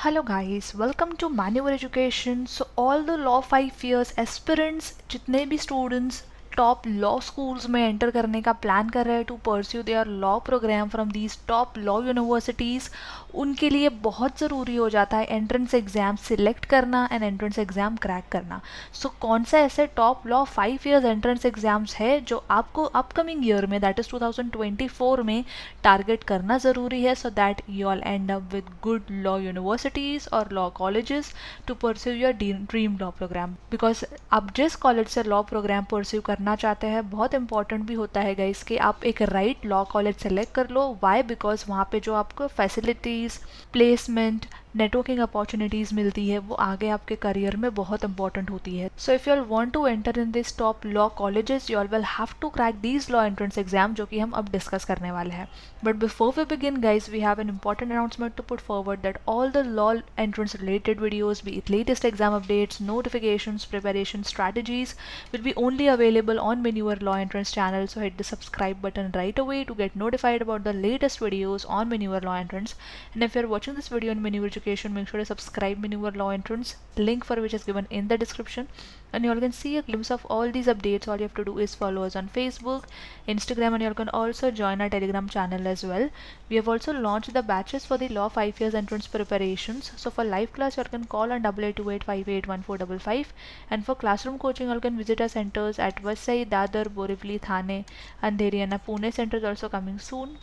Hello guys, welcome to Manual Education. So all the law 5 years aspirants जितने भी students top law schools में enter करने का plan कर रहे हैं to pursue their law program from these top law universities, उनके लिए बहुत ज़रूरी हो जाता है एंट्रेंस एग्ज़ाम सिलेक्ट करना एंड एंट्रेंस एग्ज़ाम क्रैक करना। सो कौन सा ऐसे top law 5 years entrance exams है जो आपको अपकमिंग ईयर में दैट इज़ 2024 में टारगेट करना ज़रूरी है so that you all end up with good law universities और law colleges to pursue your dream law program. Because आप जिस कॉलेज से लॉ प्रोग्राम परस्यू करना चाहते हैं बहुत इंपॉर्टेंट भी होता है गाइस कि आप एक राइट लॉ कॉलेज सेलेक्ट कर लो। वाई? बिकॉज वहाँ पे जो आपको फैसिलिटीज़, प्लेसमेंट, नेटवर्किंग अपॉर्चुनिटीज़ मिलती है वो आगे आपके करियर में बहुत इंपॉर्टेंट होती है। So if you all want to enter in this top law colleges you all will have to crack these law entrance exam, जो कि हम अब डिस्कस करने वाले हैं। But before we begin guys we have an important announcement to put forward that all the law entrance related videos, be it latest exam updates, notifications, preparation strategies, will be only available on Manure Law Entrance channel. So hit the subscribe button right away to get notified about the latest videos on Manure Law Entrance. And if you're watching this video on Manure Education, make sure to subscribe Manure Law Entrance, link for which is given in the description. And you all can see a glimpse of all these updates. All you have to do is follow us on Facebook, Instagram, and you all can also join our Telegram channel as well. We have also launched the batches for the law 5 years entrance preparations. So for live class you all can call on 8828581455, and for classroom coaching you all can visit our centers at Vasai, Dadar, Borivali, Thane, Andheri, and our Pune center is also coming soon.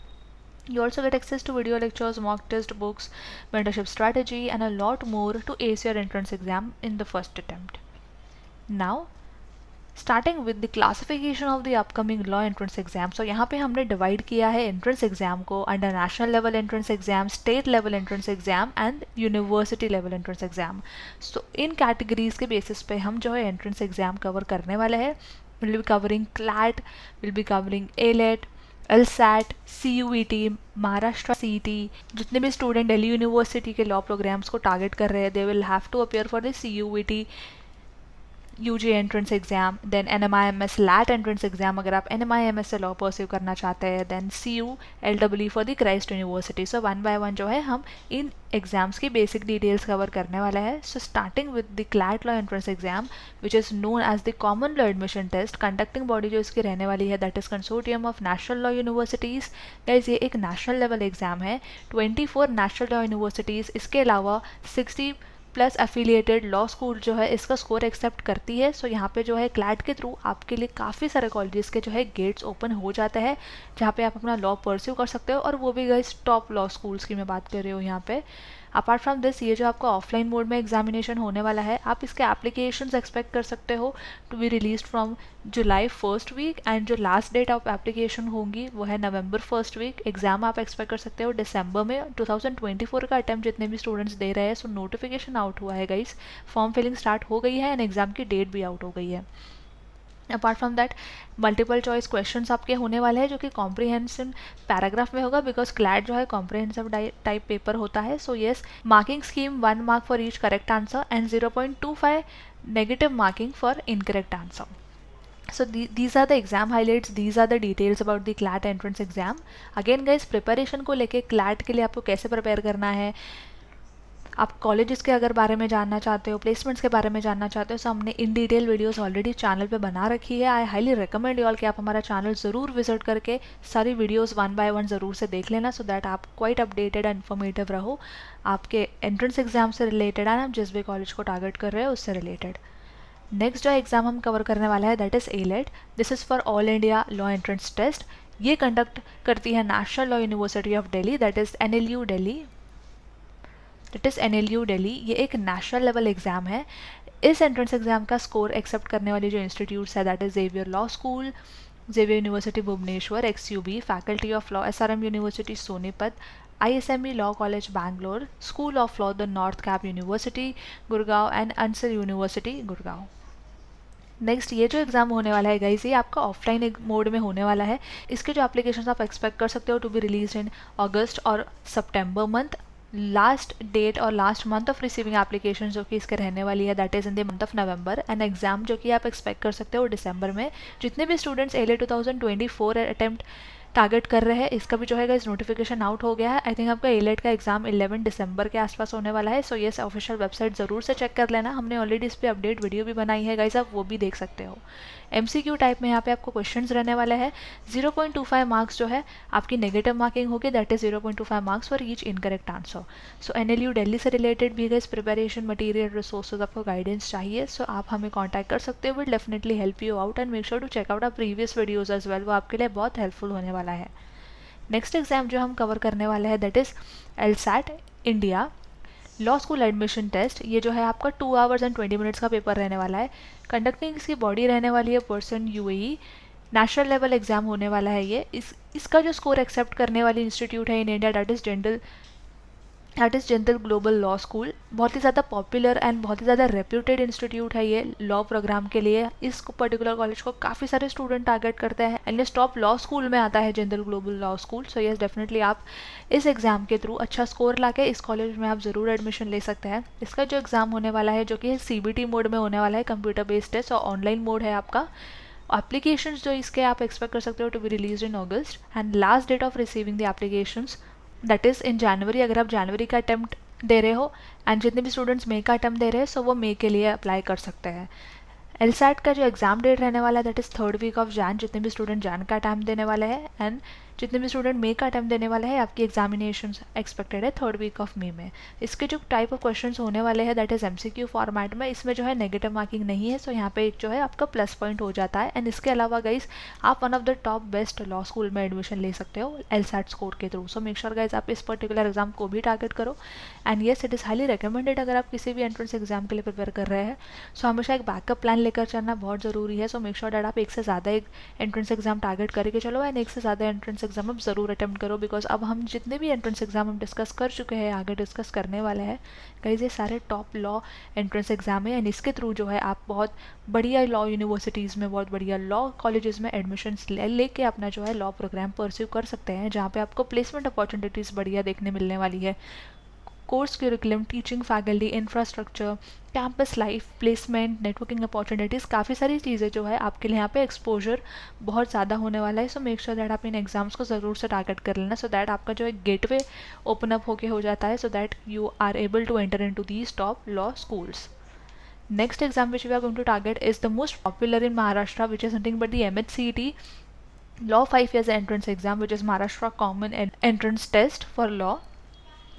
You also get access to video lectures, mock test books, mentorship strategy, and a lot more to ace your entrance exam in the first attempt. Now starting with the classification of the upcoming law entrance exam. So यहाँ पे हमने divide किया है entrance exam को under national level entrance exam, state level entrance exam and university level entrance exam. So in categories के basis पे हम जो है एंट्रेंस एग्जाम कवर करने वाले हैं। Will be covering CLAT, will be covering AILET, LSAT, CUET, Maharashtra CET। जितने भी स्टूडेंट दिल्ली यूनिवर्सिटी के लॉ प्रोग्राम्स को टारगेट कर रहे हैं they will have to appear for the CUET UG entrance exam, then NMIMS LAT entrance exam अगर आप NMIMS से लॉ परस्यू करना चाहते हैं, then CU LEE for the Christ university. So one by one जो है हम इन एग्जाम्स की बेसिक डिटेल्स कवर करने वाले हैं। So starting with the CLAT law entrance exam which is known as the common law admission test. Conducting body जो इसकी रहने वाली है that is consortium of national law universities. Guys ये एक नेशनल लेवल एग्जाम है, 24 नेशनल लॉ यूनिवर्सिटीज़, इसके अलावा 60 प्लस एफिलिएटेड लॉ स्कूल जो है इसका स्कोर एक्सेप्ट करती है। सो यहाँ पे जो है क्लैट के थ्रू आपके लिए काफ़ी सारे कॉलेजेस के जो है गेट्स ओपन हो जाते हैं जहाँ पे आप अपना लॉ परस्यू कर सकते हो, और वो भी गाइस टॉप लॉ स्कूल्स की मैं बात कर रही हूँ यहाँ पे। अपार्ट फ्रॉम दिस ये जो आपका ऑफलाइन मोड में एग्जामिनेशन होने वाला है आप इसके एप्लीकेशंस एक्सपेक्ट कर सकते हो to be release from July first week, and जो लास्ट डेट ऑफ एप्लीकेशन होंगी वो है नवंबर फर्स्ट वीक। एग्जाम आप एक्सपेक्ट कर सकते हो दिसंबर में। 2024 का अटैम्प्ट जितने भी स्टूडेंट्स दे रहे हैं सो नोटिफिकेशन आउट हुआ है गाइस, फॉर्म फिलिंग स्टार्ट हो गई है एंड एग्जाम की डेट भी आउट हो गई है। Apart from that multiple choice questions आपके होने वाले हैं जो कि कॉम्प्रिहेंशन पैराग्राफ में होगा, बिकॉज क्लैट जो है कॉम्प्रिहेंसिव टाइप पेपर होता है। So yes, marking scheme 1 mark for each correct answer and 0.25 negative marking for incorrect answer. So these are the exam highlights, these are the details about the CLAT entrance exam. Again guys, preparation को लेके CLAT के लिए आपको कैसे prepare करना है, आप colleges के अगर बारे में जानना चाहते हो, प्लेसमेंट्स के बारे में जानना चाहते हो, सो हमने in detail videos already channel पे बना रखी है। I highly recommend you all कि आप हमारा चैनल ज़रूर विजिट करके सारी वीडियोस वन बाय वन ज़रूर से देख लेना, सो दैट आप क्वाइट अपडेटेड एंड इन्फॉर्मेटिव रहो आपके एंट्रेंस एग्जाम से रिलेटेड एंड आप जिस भी कॉलेज को टारगेट कर रहे हो उससे रिलेटेड। नेक्स्ट जो एग्ज़ाम हम कवर करने वाला है that is AILET. This is for all India law entrance test. ये कंडक्ट करती है national law university of Delhi that is NLU Delhi, Delhi. ये एक नेशनल लेवल एग्ज़ाम है। इस एंट्रेंस एग्ज़ाम का स्कोर एक्सेप्ट करने वाली जो इंस्टीट्यूट्स है that is Xavier law school, Xavier university Bhubaneswar XUB, faculty of law SRM university Sonipat, ISME law college Bangalore, school of law the north cap university Gurgaon and Ansar university Gurgaon. Next ये जो exam होने वाला है गाइस ये आपका ऑफलाइन मोड में होने वाला है। इसके जो एप्लीकेशंस आप एक्सपेक्ट कर सकते हो टू बी रिलीज इन अगस्त और सितंबर मंथ। लास्ट डेट और last month of receiving application जो कि इसके रहने वाली है that is in the month of November, and exam जो कि आप एक्सपेक्ट कर सकते हो दिसंबर में। जितने भी स्टूडेंट्स एले 2024 अटेम्प्ट टारगेट कर रहे हैं, इसका भी जो है गाइस नोटिफिकेशन आउट हो गया है। आई थिंक आपका एलेट का एग्जाम 11 दिसंबर के आसपास होने वाला है। सो येस, ऑफिशियल वेबसाइट ज़रूर से चेक कर लेना, हमने ऑलरेडी इस पर अपडेट वीडियो भी बनाई है गाइस, आप वो भी देख सकते हो। MCQ टाइप में यहाँ पे आपको क्वेश्चंस रहने वाले हैं। 0.25 मार्क्स जो है आपकी नेगेटिव मार्किंग होगी, that is 0.25 marks for each incorrect answer. So NLU Delhi से रिलेटेड भी गाइस प्रिपरेशन मटेरियल रिसोर्सेज आपको गाइडेंस चाहिए, सो आप हमें कॉन्टैक्ट कर सकते हो, will definitely help you out and make sure to check out our previous videos as well, वो आपके लिए बहुत हेल्पफुल होने वाला है। नेक्स्ट एग्जाम जो हम कवर करने वाले हैं that is LSAT India law school admission test. ये जो है आपका 2 आवर्स एंड 20 मिनट्स का पेपर रहने वाला है। कंडक्टिंग इसकी बॉडी रहने वाली है Pearson UAE। National level exam होने वाला है ये। इसका जो स्कोर एक्सेप्ट करने वाली इंस्टीट्यूट है in India that is general global law school. बहुत ही ज़्यादा पॉपुलर एंड बहुत ही ज़्यादा रेप्यूटेड इंस्टीट्यूट है ये लॉ प्रोग्राम के लिए। इस पर्टिकुलर कॉलेज को काफ़ी सारे स्टूडेंट टारगेट करते हैं एंड ये टॉप लॉ स्कूल में आता है, general global law school. So yes, definitely आप इस एग्ज़ाम के थ्रू अच्छा स्कोर लाके इस कॉलेज में आप ज़रूर एडमिशन ले सकते हैं। इसका जो एग्ज़ाम होने वाला है जो कि CBT मोड में होने वाला है, कंप्यूटर बेस्ड टेस्ट, और ऑनलाइन मोड है आपका। एप्लीकेशंस जो इसके आप एक्सपेक्ट कर सकते हो to be release in August and last date of receiving the applications that is in January. अगर आप जनवरी का अटैम्प्ट दे रहे हो एंड जितने भी स्टूडेंट्स मई का अटैम्प्ट दे रहे हैं, सो वो मई के लिए अप्लाई कर सकते हैं। LSAT का जो एग्जाम डेट रहने वाला है that is 3rd week of Jan, जितने भी स्टूडेंट जैन का अटैम्प्ट देने वाले हैं एंड जितने भी स्टूडेंट मई का अटैम्प्ट देने वाले हैं, आपकी एग्जामिनेशन एक्सपेक्टेड है 3rd वीक ऑफ मई में। इसके जो टाइप ऑफ क्वेश्चंस होने वाले हैं दैट इज़ MCQ फॉर्मेट में। इसमें जो है नेगेटिव मार्किंग नहीं है, सो यहाँ पे एक जो है आपका प्लस पॉइंट हो जाता है। एंड इसके अलावा गाइज आप one of the top best law school में एडमिशन ले सकते हो LSAT स्कोर के थ्रू। सो मेक श्योर गाइज आप इस पर्टिकुलर एग्जाम को भी टारगेट करो and yes, it is highly recommended अगर आप किसी भी एंट्रेंस एग्जाम के लिए प्रिपेयर कर रहे हैं। सो हमेशा एक बैकअप प्लान लेकर चलना बहुत ज़रूरी है। सो मेक श्योर डैट आप एक से ज़्यादा एक एंट्रेंस एग्जाम टारगेट करके चलो एंड एक से ज़्यादा एंट्रेंस एग्जाम आप ज़रूर अटेम्प्ट करो, बिकॉज अब हम जितने भी एंट्रेंस एग्जाम हम डिस्कस कर चुके हैं, आगे डिस्कस करने वाले हैं गाइस, ये सारे टॉप लॉ एंट्रेंस एग्जाम है एंड इसके थ्रू जो है आप बहुत बढ़िया लॉ यूनिवर्सिटीज़ में, बहुत बढ़िया लॉ कॉलेजेस में एडमिशन्स लेके अपना जो है लॉ प्रोग्राम परस्यू कर सकते हैं, जहाँ पे आपको प्लेसमेंट अपॉर्चुनिटीज़ बढ़िया देखने मिलने वाली है। Course curriculum, teaching faculty, infrastructure, campus life, placement, networking opportunities, काफ़ी सारी चीज़ें जो है आपके लिए यहाँ पे एक्सपोजर बहुत ज़्यादा होने वाला है। सो मेक श्योर दैट आप इन एग्जाम्स को ज़रूर से टारगेट कर लेना, सो दैट आपका जो एक गेटवे ओपन अप होके हो जाता है, so that you are able to enter into these top law schools. Next exam which we are going to target is the most popular in Maharashtra, which is nothing but the MHCET Law 5 years entrance exam, which is Maharashtra Common Entrance Test for Law.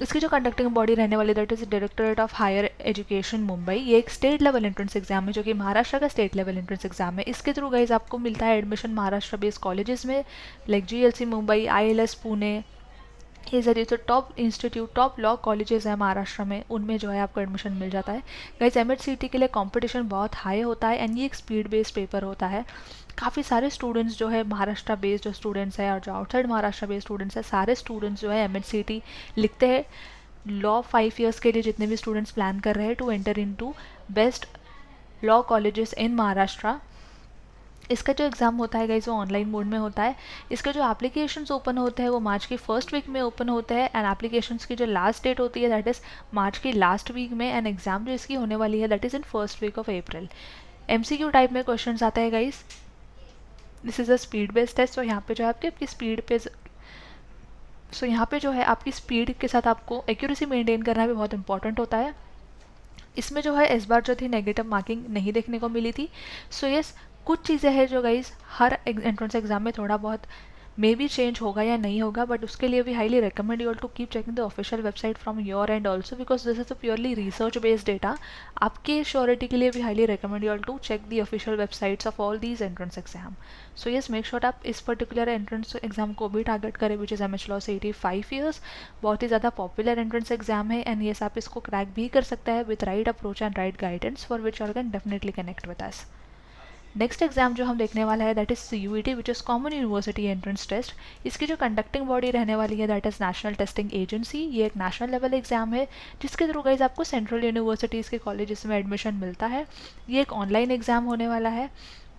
इसकी जो conducting body रहने वाली that is directorate of higher education Mumbai. ये एक state level entrance exam है जो कि महाराष्ट्र का स्टेट लेवल एंट्रेंस एग्जाम है। इसके थ्रू गाइज आपको मिलता है एडमिशन महाराष्ट्र बेस्ड कॉलेजेस में, like GLC Mumbai, ILS Pune, ये सारी जो top institute, top law colleges हैं महाराष्ट्र में, उनमें जो है आपको एडमिशन मिल जाता है। गाइस MHCET के लिए कंपटीशन बहुत हाई होता है एंड ये एक स्पीड बेस्ड पेपर होता है। काफ़ी सारे स्टूडेंट्स जो है महाराष्ट्र बेस्ड जो स्टूडेंट्स हैं और जो आउटसाइड महाराष्ट्र बेस्ड स्टूडेंट्स हैं, सारे स्टूडेंट्स जो है MHCET लिखते हैं। लॉ 5 ईयर्स के लिए जितने भी स्टूडेंट्स प्लान कर रहे हैं to enter into best law colleges in Maharashtra, इसका जो एग्ज़ाम होता है गाइस वो ऑनलाइन मोड में होता है। इसके जो एप्लीकेशंस ओपन होते हैं वो मार्च की फर्स्ट वीक में ओपन होते हैं एंड एप्लीकेशंस की जो लास्ट डेट होती है दैट इज़ मार्च की लास्ट वीक में एंड एग्ज़ाम जो इसकी होने वाली है that is in first week of April. MCQ type में क्वेश्चन आते हैं guys. This is a speed based test. तो यहाँ पे जो है आपकी स्पीड पे यहाँ पे जो है आपकी स्पीड के साथ आपको एक्यूरेसी मेंटेन करना भी बहुत इंपॉर्टेंट होता है। इसमें जो है इस बार जो थी नेगेटिव मार्किंग नहीं देखने को मिली थी। सो यस, कुछ चीज़ें हैं जो गाइज हर एंट्रेंस एग्जाम में थोड़ा बहुत मे बी चेंज होगा या नहीं होगा, बट उसके लिए we highly recommend you all to keep checking the official website from your end also, because this is a purely research based data. आपके श्योरिटी के लिए we highly recommend you all to check the official websites of all these entrance exam. So yes, make sure आप इस particular entrance exam को भी target करें, which is MH Law CET 5 years. बहुत ही ज़्यादा पॉपुलर एंट्रेंस एग्जाम है and yes आप इसको क्रैक भी कर सकते हैं with right approach and right guidance, for which you can definitely connect with us. Next exam जो हम देखने वाला है that is CUET, which is common university entrance test. इसकी जो कंडक्टिंग बॉडी रहने वाली है that is national testing agency. ये एक नेशनल लेवल एग्जाम है जिसके थ्रू गाइज आपको सेंट्रल यूनिवर्सिटीज़ के कॉलेजेस में एडमिशन मिलता है। ये एक ऑनलाइन एग्जाम होने वाला है।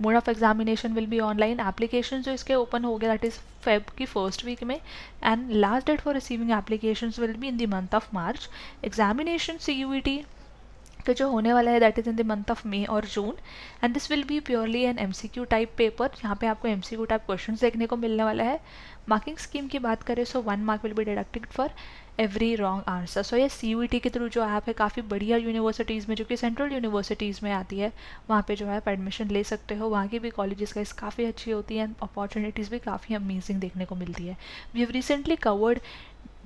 Mode of examination will be online. Application जो इसके ओपन हो गया दैट इज़ फेब की फर्स्ट वीक में and last date for receiving application will be in the month of March. Examination CUET तो जो होने वाला है that is in the month of May और June, and this will be purely an MCQ type paper, यहाँ पे आपको MCQ type questions देखने को मिलने वाला है। मार्किंग स्कीम की बात करें so 1 mark will be deducted for every wrong answer. So ये CUET के थ्रू जो ऐप है काफ़ी बढ़िया यूनिवर्सिटीज़ में जो कि सेंट्रल यूनिवर्सिटीज़ में आती है वहाँ पे जो है आप एडमिशन ले सकते हो। वहाँ की भी कॉलेजेस का काफ़ी अच्छी होती है, अपॉर्चुनिटीज़ भी काफ़ी अमेजिंग देखने को मिलती है। We have recently covered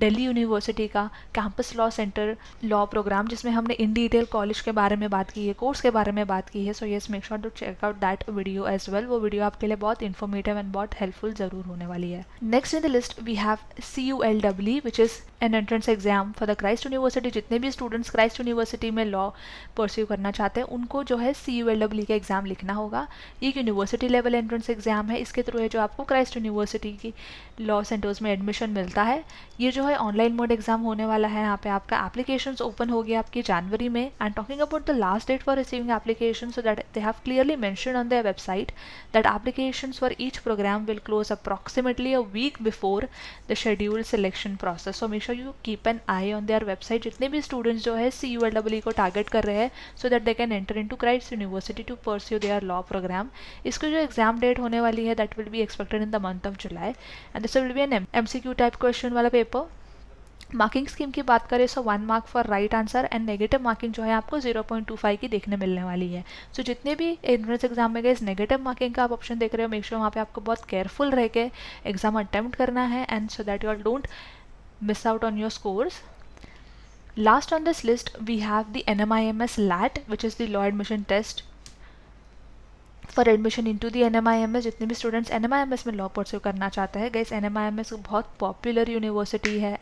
Delhi University का campus law centre law program, जिसमें हमने इन डिटेल कॉलेज के बारे में बात की है, कोर्स के बारे में बात की है। So yes, make sure to check out that video as well. वो वीडियो आपके लिए बहुत इन्फॉर्मेटिव एंड बहुत हेल्पफुल जरूर होने वाली है। Next in the list we have CULW which is an entrance exam for the Christ university. जितने भी स्टूडेंट्स क्राइस्ट यूनिवर्सिटी में लॉ परस्यू करना चाहते हैं उनको जो है CULW का एग्ज़ाम लिखना होगा। ये एक यूनिवर्सिटी लेवल एंट्रेंस एग्जाम है, इसके थ्रू है जो आपको क्राइस्ट यूनिवर्सिटी की लॉ सेंटर्स में एडमिशन मिलता है। ये जो है ऑनलाइन मोड एग्जाम होने वाला है। यहाँ पे आपका एप्लीकेशंस ओपन हो गया आपकी जनवरी में, and talking about the last date for receiving application, so that they have clearly mentioned on their website that applications for each program will close approximately a week before the scheduled selection process. So make sure you keep an eye on their website. जितने भी students जो है CULW को target कर रहे हैं so that they can enter into Christ university to pursue their law programme. इसको जो एग्जाम डेट होने वाली है that will be expected in the month of July, and this will be an MCQ type question वाला paper. Marking scheme की बात करें so 1 mark for right answer and negative marking जो है आपको 0.25 की देखने मिलने वाली है। सो जितने भी एंट्रेंस एग्जाम में गए इस नेगेटिव मार्किंग का आप ऑप्शन देख रहे हो, मेक श्योर वहाँ पे आपको बहुत केयरफुल रह के एग्जाम अटेम्प्ट करना है, and so that you all don't miss out on your scores. Last on this list we have the NMIMS LAT which is the law admission test for admission into the NMIMS। जितने भी students NMIMS में law pursue करना चाहते हैं guys, NMIMS बहुत popular university है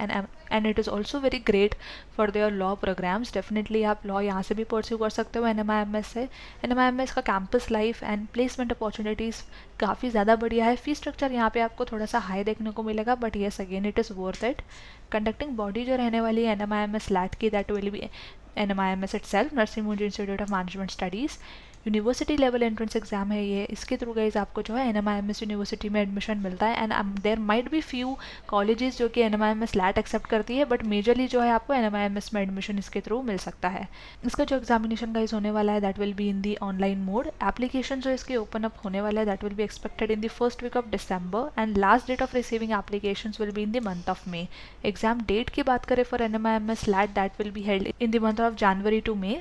and it is also very great for their law programmes. Definitely आप law यहाँ से भी परस्यू कर सकते हो NMIMS से। NMIMS का campus life and placement opportunities काफ़ी ज़्यादा बढ़िया है। फी स्ट्रक्चर यहाँ पे आपको थोड़ा सा हाई देखने को मिलेगा, but yes again it is worth it. Conducting body जो रहने वाली है NMIMS LAT की that will be NMIMS itself, Narsee Monjee Institute of Management Studies. University level entrance exam है ये। इसके थ्रू गाइस आपको जो है NMIMS यूनिवर्सिटी में एडमिशन मिलता है, and there might be few colleges जो कि NMIMS LAT एक्सेप्ट करती है, बट मेजरली जो है आपको NMIMS में एडमिशन इसके थ्रू मिल सकता है। इसका जो एग्जामिनेशन गाइस होने वाला है that will be in the online mode. Application जो इसके ओपन अप होने वाला है that will be expected in the first week of December, and last date of receiving application will be in the month of May. Exam date की बात करें for NMIMS LAT that will be held in the month of January to May.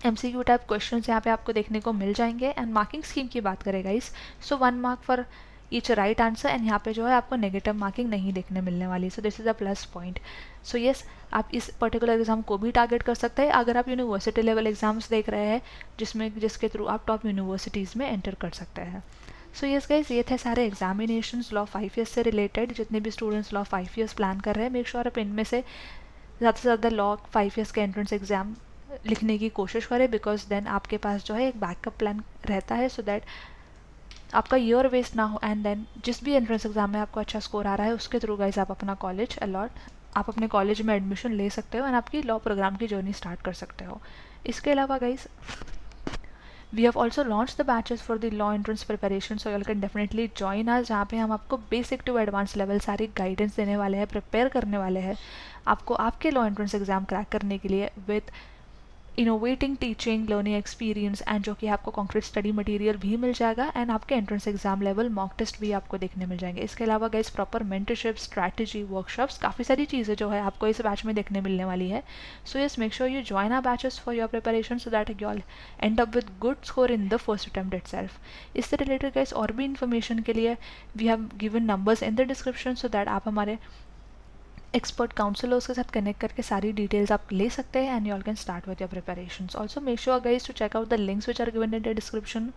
MCQ type questions यहाँ पे आपको देखने को मिल जाएंगे। And marking scheme की बात करें guys so 1 mark for each right answer, and यहाँ पे जो है आपको नेगेटिव मार्किंग नहीं देखने मिलने वाली। So this is a plus point. So yes, आप इस पर्टिकुलर एग्जाम को भी टारगेट कर सकते हैं अगर आप यूनिवर्सिटी लेवल एग्जाम्स देख रहे हैं जिसके थ्रू आप टॉप यूनिवर्सिटीज़ में एंटर कर सकते हैं। सो येस गाइस, ये थे सारे एग्जामिनेशंस लॉ 5 ईयर्स से रिलेटेड। जितने भी स्टूडेंट्स लॉ 5 ईयर्स प्लान कर रहे हैं, मेक श्योर आप इनमें से ज़्यादा लॉ 5 ईयर्स के एंट्रेंस एग्जाम लिखने की कोशिश करें, बिकॉज देन आपके पास जो है एक बैकअप प्लान रहता है सो दैट आपका ईयर वेस्ट ना हो, एंड देन जिस भी एंट्रेंस एग्जाम में आपको अच्छा स्कोर आ रहा है उसके थ्रू गाइस आप अपना कॉलेज आप अपने कॉलेज में एडमिशन ले सकते हो एंड आपकी लॉ प्रोग्राम की जर्नी स्टार्ट कर सकते हो। इसके अलावा guys we have also launch the batches for the law entrance preparation, so you can definitely join us, जहाँ पे हम आपको बेसिक टू एडवांस लेवल सारी गाइडेंस देने वाले हैं, प्रिपेयर करने वाले हैं आपको आपके लॉ एंट्रेंस एग्जाम क्रैक करने के लिए with innovating teaching learning experience, and जो कि आपको कॉन्क्रीट स्टडी मटेरियल भी मिल जाएगा, एंड आपके entrance exam level mock test भी आपको देखने मिल जाएंगे। इसके अलावा guys proper mentorship, strategy, workshops, काफ़ी सारी चीज़ें जो है आपको इस बैच में देखने मिलने वाली है। So yes, make sure you join our batches for your preparation so that you all end up with good score in the first attempt itself. इससे रिलेटेड गाइस और भी इन्फॉर्मेशन के लिए we have given numbers in the description so that आप हमारे expert counsellors के साथ connect करके सारी डिटेल्स आप ले सकते हैं, and you all can start with your preparations. Also make sure guys to check out the links which are given in the description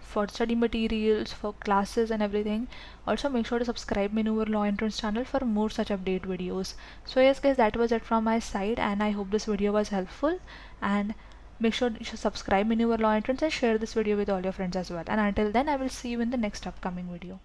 for study materials, for classes and everything. Also make sure to subscribe Maneuver Law Entrance channel for more such update videos. So yes guys, that was it from my side, and I hope this video was helpful, and make sure you should subscribe Maneuver Law Entrance and share this video with all your friends as well. And until then, I will see you in the next upcoming video.